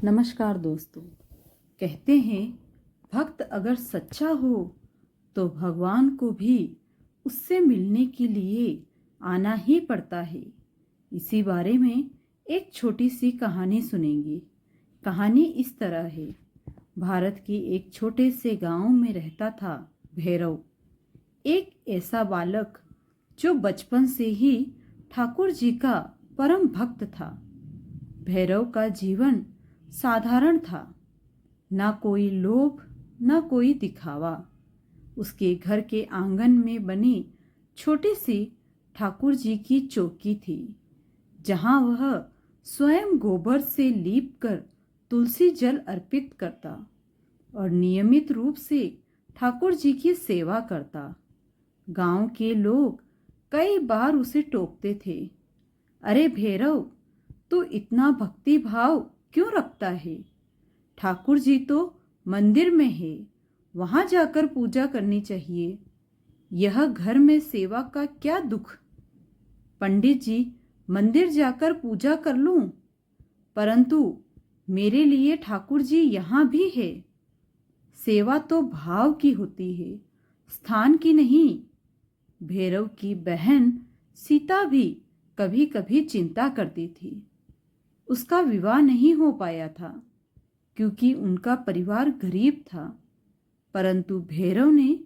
नमस्कार दोस्तों। कहते हैं भक्त अगर सच्चा हो तो भगवान को भी उससे मिलने के लिए आना ही पड़ता है। इसी बारे में एक छोटी सी कहानी सुनेंगे। कहानी इस तरह है। भारत के एक छोटे से गांव में रहता था भैरव, एक ऐसा बालक जो बचपन से ही ठाकुर जी का परम भक्त था। भैरव का जीवन साधारण था, ना कोई लोभ ना कोई दिखावा। उसके घर के आंगन में बनी छोटी सी ठाकुर जी की चौकी थी, जहां वह स्वयं गोबर से लीपकर तुलसी जल अर्पित करता और नियमित रूप से ठाकुर जी की सेवा करता। गांव के लोग कई बार उसे टोकते थे, अरे भैरव, तू इतना भक्ति भाव क्यों रखता है? ठाकुर जी तो मंदिर में है, वहां जाकर पूजा करनी चाहिए। यह घर में सेवा का क्या दुख? पंडित जी, मंदिर जाकर पूजा कर लूं, परंतु मेरे लिए ठाकुर जी यहाँ भी है। सेवा तो भाव की होती है, स्थान की नहीं। भैरव की बहन सीता भी कभी कभी चिंता करती थी। उसका विवाह नहीं हो पाया था क्योंकि उनका परिवार गरीब था, परंतु भैरव ने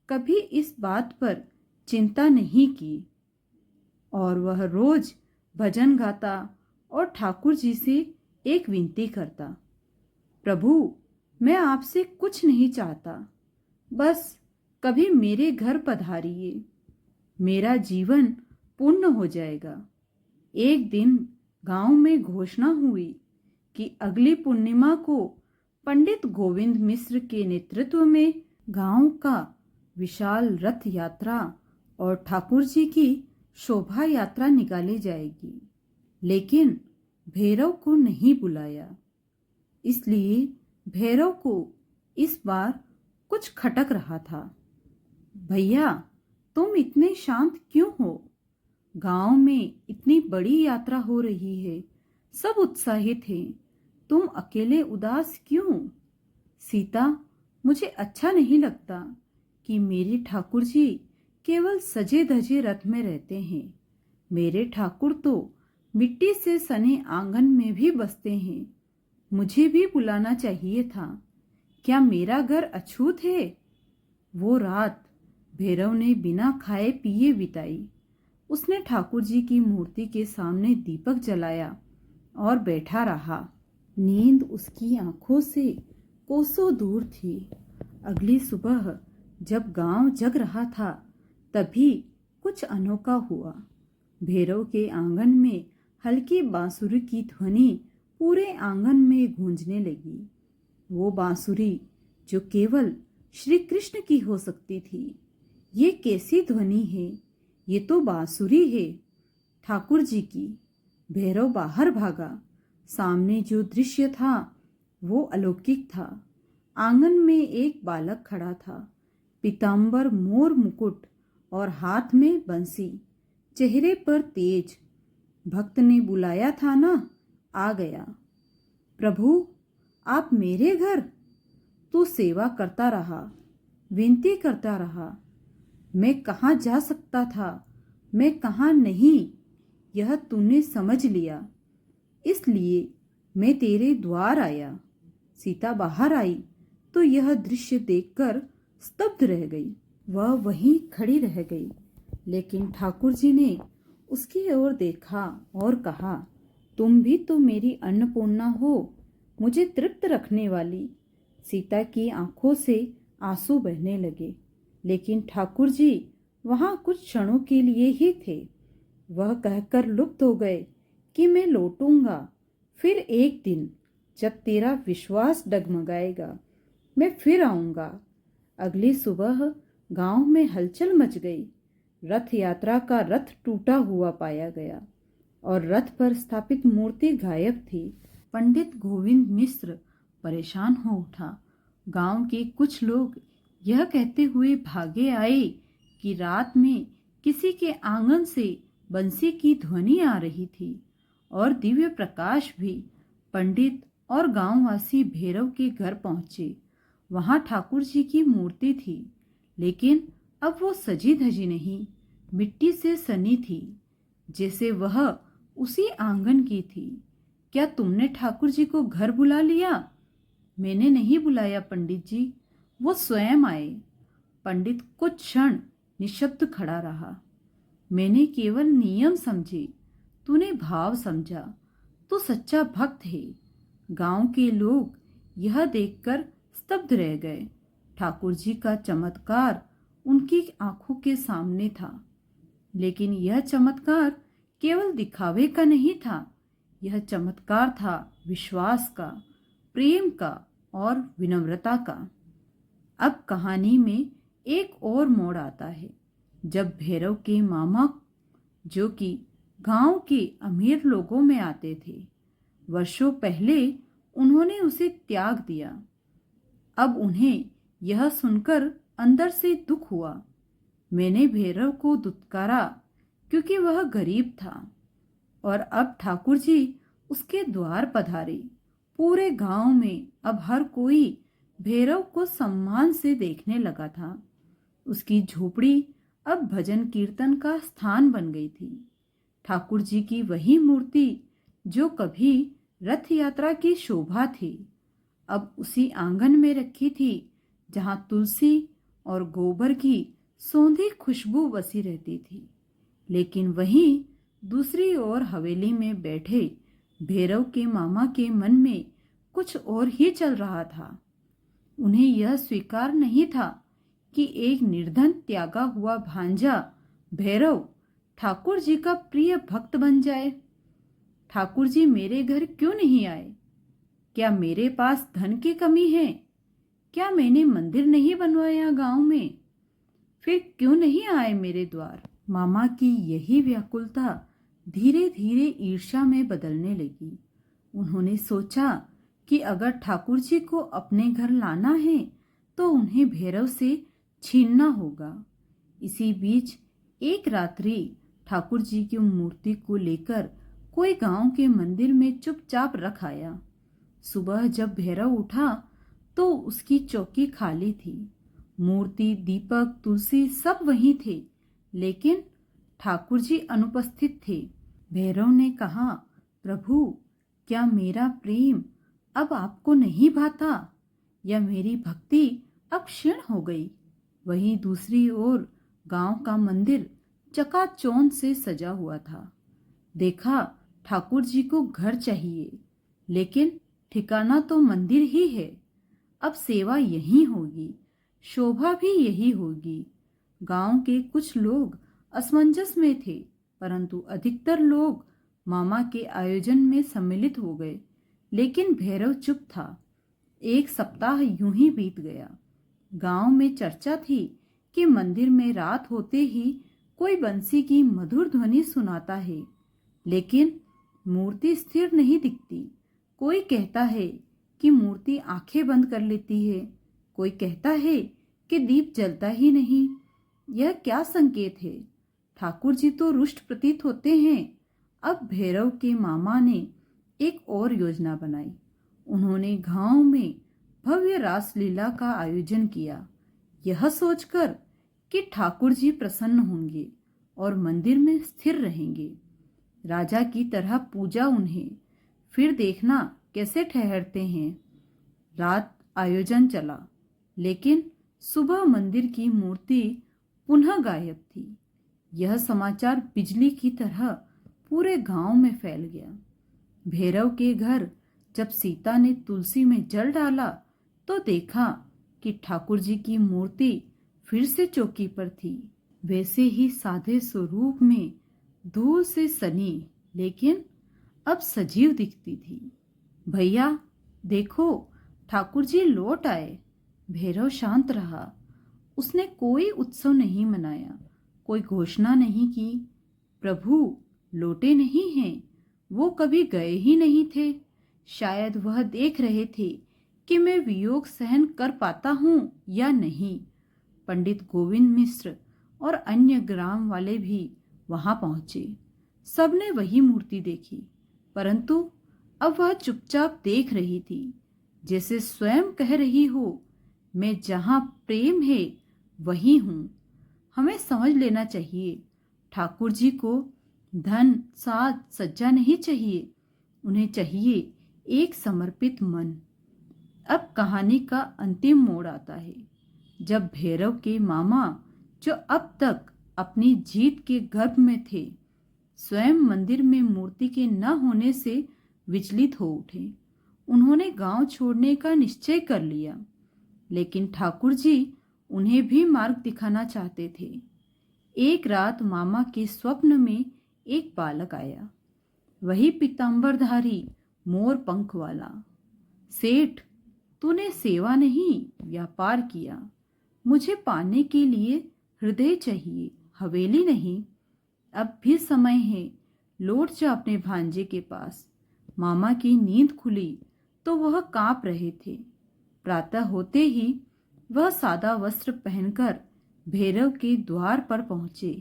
कभी इस बात पर चिंता नहीं की और वह रोज भजन गाता और ठाकुर जी से एक विनती करता, प्रभु, मैं आपसे कुछ नहीं चाहता, बस कभी मेरे घर पधारिए, मेरा जीवन पूर्ण हो जाएगा। एक दिन गांव में घोषणा हुई कि अगली पूर्णिमा को पंडित गोविंद मिश्र के नेतृत्व में गांव का विशाल रथ यात्रा और ठाकुर जी की शोभा यात्रा निकाली जाएगी। लेकिन भैरव को नहीं बुलाया, इसलिए भैरव को इस बार कुछ खटक रहा था। भैया, तुम इतने शांत क्यों हो? गांव में इतनी बड़ी यात्रा हो रही है, सब उत्साहित हैं, तुम अकेले उदास क्यों? सीता, मुझे अच्छा नहीं लगता कि मेरे ठाकुर जी केवल सजे धजे रथ में रहते हैं। मेरे ठाकुर तो मिट्टी से सने आंगन में भी बसते हैं। मुझे भी बुलाना चाहिए था। क्या मेरा घर अछूत है? वो रात भैरव ने बिना खाए पिए बिताई। उसने ठाकुर जी की मूर्ति के सामने दीपक जलाया और बैठा रहा। नींद उसकी आंखों से कोसों दूर थी। अगली सुबह जब गांव जग रहा था, तभी कुछ अनोखा हुआ। भैरव के आंगन में हल्की बांसुरी की ध्वनि पूरे आंगन में गूंजने लगी। वो बांसुरी जो केवल श्री कृष्ण की हो सकती थी। ये कैसी ध्वनि है? ये तो बांसुरी है ठाकुर जी की। भैरव बाहर भागा। सामने जो दृश्य था वो अलौकिक था। आंगन में एक बालक खड़ा था, पीतांबर मोर मुकुट और हाथ में बंसी, चेहरे पर तेज। भक्त ने बुलाया था ना, आ गया। प्रभु, आप मेरे घर? तू सेवा करता रहा, विनती करता रहा। मैं कहाँ जा सकता था, मैं कहाँ नहीं, यह तूने समझ लिया, इसलिए मैं तेरे द्वार आया। सीता बाहर आई तो यह दृश्य देखकर स्तब्ध रह गई। वह वहीं खड़ी रह गई, लेकिन ठाकुर जी ने उसकी ओर देखा और कहा, तुम भी तो मेरी अन्नपूर्णा हो, मुझे तृप्त रखने वाली। सीता की आंखों से आंसू बहने लगे, लेकिन ठाकुर जी वहां कुछ क्षणों के लिए ही थे। वह कहकर लुप्त हो गए कि मैं लौटूंगा फिर एक दिन, जब तेरा विश्वास डगमगाएगा, मैं फिर आऊंगा। अगली सुबह गांव में हलचल मच गई। रथ यात्रा का रथ टूटा हुआ पाया गया और रथ पर स्थापित मूर्ति गायब थी। पंडित गोविंद मिश्र परेशान हो उठा। गांव के कुछ लोग यह कहते हुए भागे आए कि रात में किसी के आंगन से बंसी की ध्वनि आ रही थी और दिव्य प्रकाश भी। पंडित और गांववासी भैरव के घर पहुंचे। वहां ठाकुर जी की मूर्ति थी, लेकिन अब वो सजी धजी नहीं, मिट्टी से सनी थी, जैसे वह उसी आंगन की थी। क्या तुमने ठाकुर जी को घर बुला लिया? मैंने नहीं बुलाया पंडित जी, वो स्वयं आए। पंडित कुछ क्षण निशब्द खड़ा रहा। मैंने केवल नियम समझे, तूने भाव समझा। तू सच्चा भक्त है। गांव के लोग यह देखकर स्तब्ध रह गए। ठाकुर जी का चमत्कार उनकी आंखों के सामने था, लेकिन यह चमत्कार केवल दिखावे का नहीं था। यह चमत्कार था विश्वास का, प्रेम का और विनम्रता का। अब कहानी में एक और मोड़ आता है। जब भैरव के मामा, जो कि गांव के अमीर लोगों में आते थे, वर्षों पहले उन्होंने उसे त्याग दिया। अब उन्हें यह सुनकर अंदर से दुख हुआ। मैंने भैरव को दुत्कारा क्योंकि वह गरीब था, और अब ठाकुर जी उसके द्वार पधारे। पूरे गांव में अब हर कोई भैरव को सम्मान से देखने लगा था। उसकी झोपड़ी अब भजन कीर्तन का स्थान बन गई थी। ठाकुर जी की वही मूर्ति जो कभी रथ यात्रा की शोभा थी, अब उसी आंगन में रखी थी जहां तुलसी और गोबर की सौंधी खुशबू बसी रहती थी। लेकिन वहीं दूसरी ओर हवेली में बैठे भैरव के मामा के मन में कुछ और ही चल रहा था। उन्हें यह स्वीकार नहीं था कि एक निर्धन त्यागा हुआ भांजा भैरव ठाकुर जी का प्रिय भक्त बन जाए। ठाकुर जी मेरे घर क्यों नहीं आए? क्या मेरे पास धन की कमी है? क्या मैंने मंदिर नहीं बनवाया गांव में? फिर क्यों नहीं आए मेरे द्वार? मामा की यही व्याकुलता धीरे धीरे ईर्ष्या में बदलने लगी। उन्होंने सोचा कि अगर ठाकुर जी को अपने घर लाना है तो उन्हें भैरव से छीनना होगा। इसी बीच एक रात्रि ठाकुर जी की मूर्ति को लेकर कोई गांव के मंदिर में चुपचाप रख आया। सुबह जब भैरव उठा तो उसकी चौकी खाली थी। मूर्ति, दीपक, तुलसी सब वहीं थे, लेकिन ठाकुर जी अनुपस्थित थे। भैरव ने कहा, प्रभु, क्या मेरा प्रेम अब आपको नहीं भाता, या मेरी भक्ति अब क्षीण हो गई? वहीं दूसरी ओर गांव का मंदिर चकाचौंध से सजा हुआ था। देखा, ठाकुर जी को घर चाहिए, लेकिन ठिकाना तो मंदिर ही है। अब सेवा यहीं होगी, शोभा भी यही होगी। गांव के कुछ लोग असमंजस में थे, परंतु अधिकतर लोग मामा के आयोजन में सम्मिलित हो गए। लेकिन भैरव चुप था। एक सप्ताह यूं ही बीत गया। गांव में चर्चा थी कि मंदिर में रात होते ही कोई बंसी की मधुर ध्वनि सुनाता है, लेकिन मूर्ति स्थिर नहीं दिखती। कोई कहता है कि मूर्ति आंखें बंद कर लेती है, कोई कहता है कि दीप जलता ही नहीं। यह क्या संकेत है? ठाकुर जी तो रुष्ट प्रतीत होते हैं। अब भैरव के मामा ने एक और योजना बनाई। उन्होंने गांव में भव्य रासलीला का आयोजन किया, यह सोचकर कि ठाकुर जी प्रसन्न होंगे और मंदिर में स्थिर रहेंगे। राजा की तरह पूजा उन्हें, फिर देखना कैसे ठहरते हैं। रात आयोजन चला, लेकिन सुबह मंदिर की मूर्ति पुनः गायब थी। यह समाचार बिजली की तरह पूरे गांव में फैल गया। भैरव के घर जब सीता ने तुलसी में जल डाला तो देखा कि ठाकुर जी की मूर्ति फिर से चौकी पर थी, वैसे ही सादे स्वरूप में, धूल से सनी, लेकिन अब सजीव दिखती थी। भैया देखो, ठाकुर जी लौट आए। भैरव शांत रहा। उसने कोई उत्सव नहीं मनाया, कोई घोषणा नहीं की। प्रभु लौटे नहीं हैं, वो कभी गए ही नहीं थे। शायद वह देख रहे थे कि मैं वियोग सहन कर पाता हूँ या नहीं। पंडित गोविंद मिश्र और अन्य ग्राम वाले भी वहां पहुंचे। सबने वही मूर्ति देखी, परंतु अब वह चुपचाप देख रही थी, जैसे स्वयं कह रही हो, मैं जहाँ प्रेम है वही हूँ। हमें समझ लेना चाहिए, ठाकुर जी को धन साज सज्जा नहीं चाहिए, उन्हें चाहिए एक समर्पित मन। अब कहानी का अंतिम मोड़ आता है, जब भैरव के मामा, जो अब तक अपनी जीत के गर्भ में थे, स्वयं मंदिर में मूर्ति के न होने से विचलित हो उठे। उन्होंने गांव छोड़ने का निश्चय कर लिया, लेकिन ठाकुर जी उन्हें भी मार्ग दिखाना चाहते थे। एक रात मामा के स्वप्न में एक बालक आया, वही पीतांबरधारी मोर पंख वाला। सेठ, तूने सेवा नहीं व्यापार किया, मुझे पाने के लिए हृदय चाहिए, हवेली नहीं। अब भी समय है, लौट जा अपने भांजे के पास। मामा की नींद खुली तो वह कांप रहे थे। प्रातः होते ही वह सादा वस्त्र पहनकर भैरव के द्वार पर पहुंचे।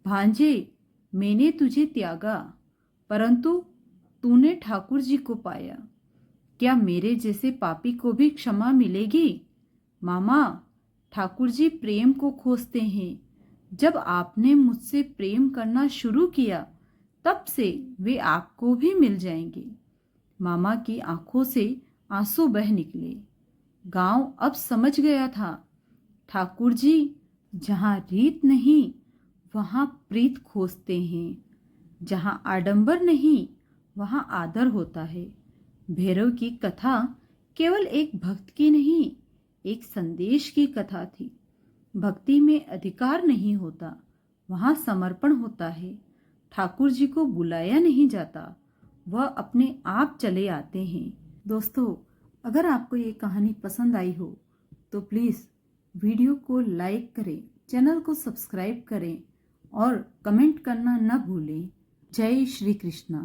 भांजे, मैंने तुझे त्यागा, परंतु तूने ठाकुर जी को पाया। क्या मेरे जैसे पापी को भी क्षमा मिलेगी? मामा, ठाकुर जी प्रेम को खोजते हैं। जब आपने मुझसे प्रेम करना शुरू किया, तब से वे आपको भी मिल जाएंगे। मामा की आंखों से आंसू बह निकले। गांव अब समझ गया था, ठाकुर जी जहां रीत नहीं वहां प्रीत खोजते हैं, जहां आडंबर नहीं वहां आदर होता है। भैरव की कथा केवल एक भक्त की नहीं, एक संदेश की कथा थी। भक्ति में अधिकार नहीं होता, वहां समर्पण होता है। ठाकुर जी को बुलाया नहीं जाता, वह अपने आप चले आते हैं। दोस्तों, अगर आपको ये कहानी पसंद आई हो तो प्लीज़ वीडियो को लाइक करें, चैनल को सब्सक्राइब करें और कमेंट करना न भूलें। जय श्री कृष्णा।